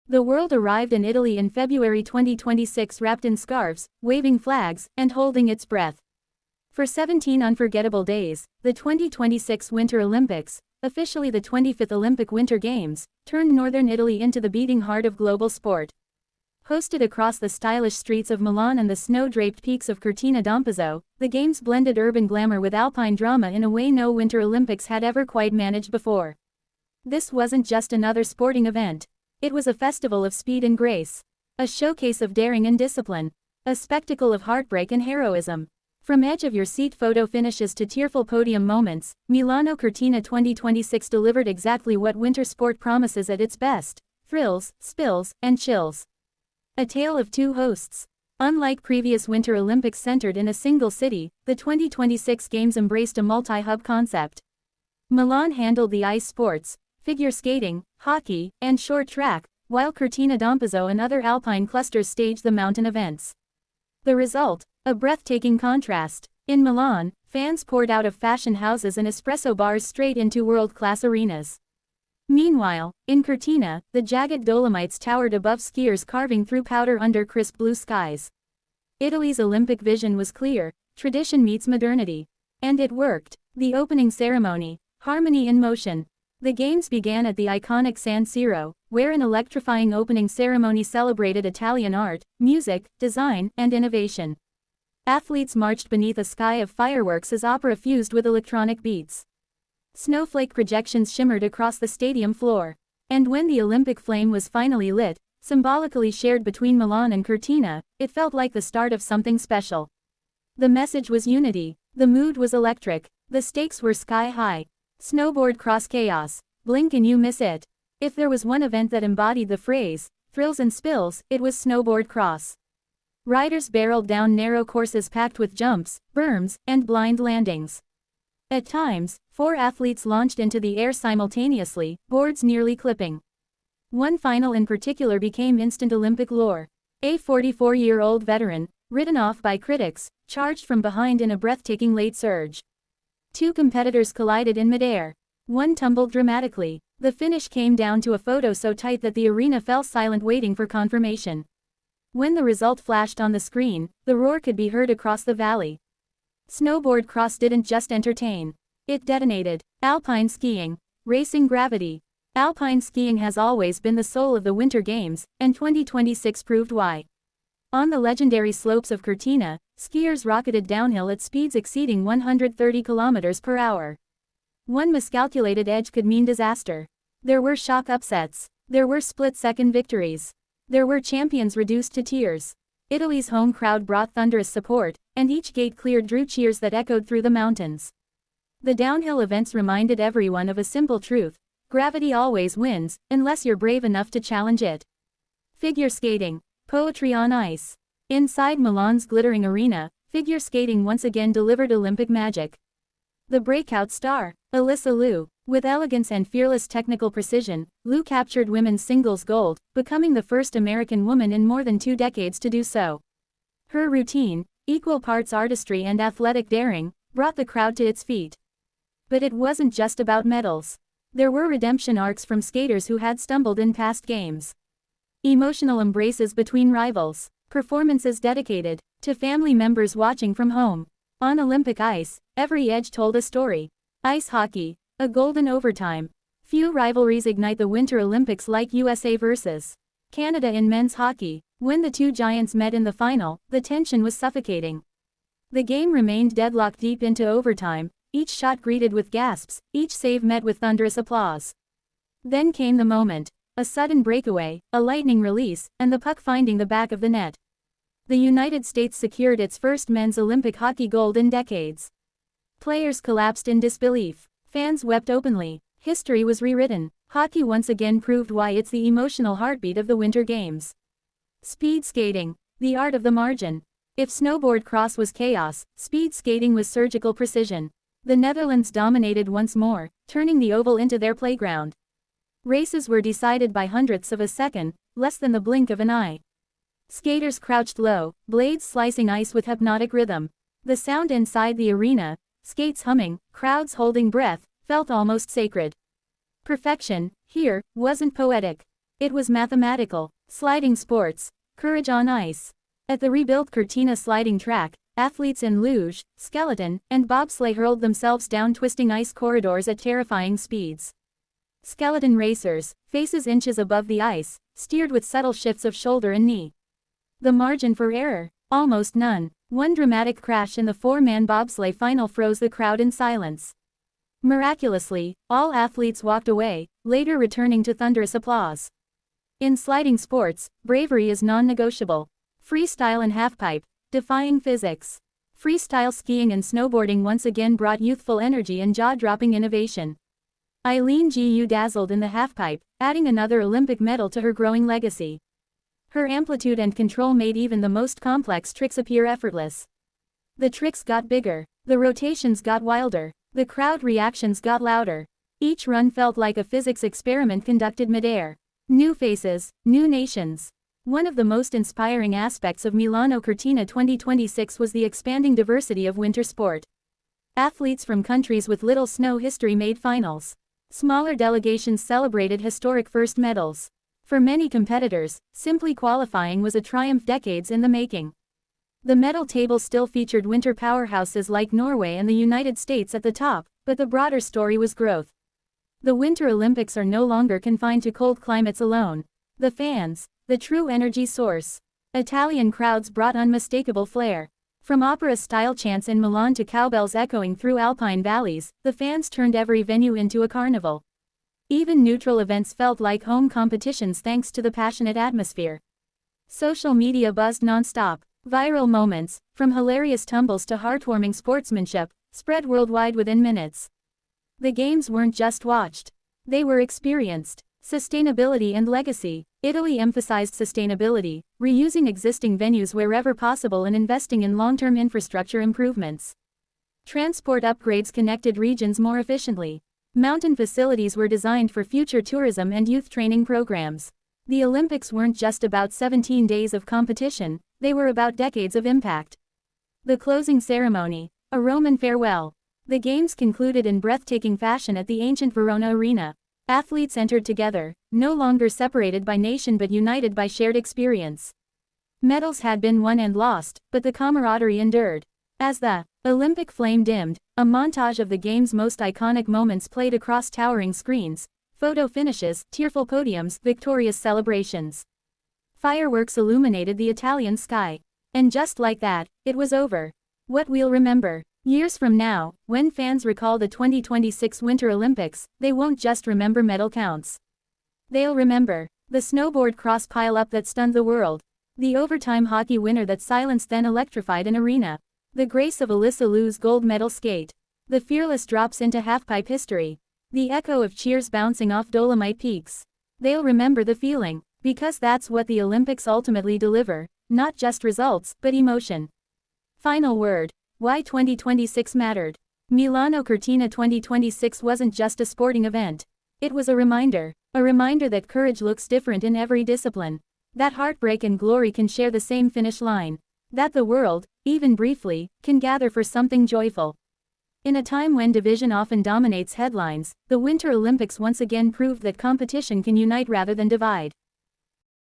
The world arrived in Italy in February 2026 wrapped in scarves, waving flags, and holding its breath. For 17 unforgettable days, the 2026 Winter Olympics, officially the 25th Olympic Winter Games, turned northern Italy into the beating heart of global sport. Hosted across the stylish streets of Milan and the snow-draped peaks of Cortina d'Ampezzo, the Games blended urban glamour with alpine drama in a way no Winter Olympics had ever quite managed before. This wasn't just another sporting event. It was a festival of speed and grace. A showcase of daring and discipline. A spectacle of heartbreak and heroism. From edge-of-your-seat photo finishes to tearful podium moments, Milano-Cortina 2026 delivered exactly what winter sport promises at its best: thrills, spills, and chills. A tale of two hosts. Unlike previous Winter Olympics centered in a single city, the 2026 Games embraced a multi-hub concept. Milan handled the ice sports, figure skating, hockey, and short track, while Cortina d'Ampezzo and other alpine clusters staged the mountain events. The result? A breathtaking contrast. In Milan, fans poured out of fashion houses and espresso bars straight into world-class arenas. Meanwhile, in Cortina, the jagged Dolomites towered above skiers carving through powder under crisp blue skies. Italy's Olympic vision was clear: tradition meets modernity. And it worked. The opening ceremony, harmony in motion. The Games began at the iconic San Siro, where an electrifying opening ceremony celebrated Italian art, music, design, and innovation. Athletes marched beneath a sky of fireworks as opera fused with electronic beats. Snowflake projections shimmered across the stadium floor. And when the Olympic flame was finally lit, symbolically shared between Milan and Cortina, it felt like the start of something special. The message was unity. The mood was electric. The stakes were sky high. Snowboard cross chaos. Blink and you miss it. If there was one event that embodied the phrase, thrills and spills, it was snowboard cross. Riders barreled down narrow courses packed with jumps, berms, and blind landings. At times, 4 athletes launched into the air simultaneously, boards nearly clipping. One final in particular became instant Olympic lore. A 44-year-old veteran, written off by critics, charged from behind in a breathtaking late surge. 2 competitors collided in midair. One tumbled dramatically. The finish came down to a photo so tight that the arena fell silent waiting for confirmation. When the result flashed on the screen, the roar could be heard across the valley. Snowboard cross didn't just entertain. It detonated. Alpine skiing. Racing gravity. Alpine skiing has always been the soul of the Winter Games, and 2026 proved why. On the legendary slopes of Cortina, skiers rocketed downhill at speeds exceeding 130 km per hour. One miscalculated edge could mean disaster. There were shock upsets. There were split-second victories. There were champions reduced to tears. Italy's home crowd brought thunderous support, and each gate cleared drew cheers that echoed through the mountains. The downhill events reminded everyone of a simple truth: gravity always wins, unless you're brave enough to challenge it. Figure skating. Poetry on ice. Inside Milan's glittering arena, figure skating once again delivered Olympic magic. The breakout star, Alyssa Liu, with elegance and fearless technical precision, Liu captured women's singles gold, becoming the first American woman in more than 2 decades to do so. Her routine, equal parts artistry and athletic daring, brought the crowd to its feet. But it wasn't just about medals. There were redemption arcs from skaters who had stumbled in past games. Emotional embraces between rivals. Performances dedicated to family members watching from home. On Olympic ice, every edge told a story. Ice hockey, a golden overtime. Few rivalries ignite the Winter Olympics like USA vs. Canada in men's hockey. When the 2 giants met in the final, the tension was suffocating. The game remained deadlocked deep into overtime, each shot greeted with gasps, each save met with thunderous applause. Then came the moment. A sudden breakaway, a lightning release, and the puck finding the back of the net. The United States secured its first men's Olympic hockey gold in decades. Players collapsed in disbelief. Fans wept openly. History was rewritten. Hockey once again proved why it's the emotional heartbeat of the Winter Games. Speed skating. The art of the margin. If snowboard cross was chaos, speed skating was surgical precision. The Netherlands dominated once more, turning the oval into their playground. Races were decided by hundredths of a second, less than the blink of an eye. Skaters crouched low, blades slicing ice with hypnotic rhythm. The sound inside the arena, skates humming, crowds holding breath, felt almost sacred. Perfection, here, wasn't poetic. It was mathematical. Sliding sports. Courage on ice. At the rebuilt Cortina sliding track, athletes in luge, skeleton, and bobsleigh hurled themselves down twisting ice corridors at terrifying speeds. Skeleton racers, faces inches above the ice, steered with subtle shifts of shoulder and knee. The margin for error? Almost none. One dramatic crash in the four-man bobsleigh final froze the crowd in silence. Miraculously, all athletes walked away, later returning to thunderous applause. In sliding sports, bravery is non-negotiable. Freestyle and halfpipe, defying physics. Freestyle skiing and snowboarding once again brought youthful energy and jaw-dropping innovation. Eileen Gu dazzled in the halfpipe, adding another Olympic medal to her growing legacy. Her amplitude and control made even the most complex tricks appear effortless. The tricks got bigger, the rotations got wilder, the crowd reactions got louder. Each run felt like a physics experiment conducted midair. New faces, new nations. One of the most inspiring aspects of Milano-Cortina 2026 was the expanding diversity of winter sport. Athletes from countries with little snow history made finals. Smaller delegations celebrated historic first medals. For many competitors, simply qualifying was a triumph decades in the making. The medal table still featured winter powerhouses like Norway and the United States at the top, but the broader story was growth. The Winter Olympics are no longer confined to cold climates alone. The fans, the true energy source. Italian crowds brought unmistakable flair. From opera-style chants in Milan to cowbells echoing through alpine valleys, the fans turned every venue into a carnival. Even neutral events felt like home competitions thanks to the passionate atmosphere. Social media buzzed nonstop. Viral moments, from hilarious tumbles to heartwarming sportsmanship, spread worldwide within minutes. The games weren't just watched. They were experienced. Sustainability and legacy. Italy emphasized sustainability, reusing existing venues wherever possible and investing in long-term infrastructure improvements. Transport upgrades connected regions more efficiently. Mountain facilities were designed for future tourism and youth training programs. The Olympics weren't just about 17 days of competition, they were about decades of impact. The closing ceremony, a Roman farewell. The games concluded in breathtaking fashion at the ancient Verona Arena. Athletes entered together, no longer separated by nation but united by shared experience. Medals had been won and lost, but the camaraderie endured. As the Olympic flame dimmed, a montage of the game's most iconic moments played across towering screens, photo finishes, tearful podiums, victorious celebrations. Fireworks illuminated the Italian sky. And just like that, it was over. What we'll remember. Years from now, when fans recall the 2026 Winter Olympics, they won't just remember medal counts. They'll remember the snowboard cross pile-up that stunned the world, the overtime hockey winner that silenced then electrified an arena, the grace of Alyssa Liu's gold medal skate, the fearless drops into halfpipe history, the echo of cheers bouncing off Dolomite peaks. They'll remember the feeling, because that's what the Olympics ultimately deliver, not just results, but emotion. Final word. Why 2026 mattered. Milano-Cortina 2026 wasn't just a sporting event. It was a reminder that courage looks different in every discipline. That heartbreak and glory can share the same finish line. That the world, even briefly, can gather for something joyful. In a time when division often dominates headlines, the Winter Olympics once again proved that competition can unite rather than divide.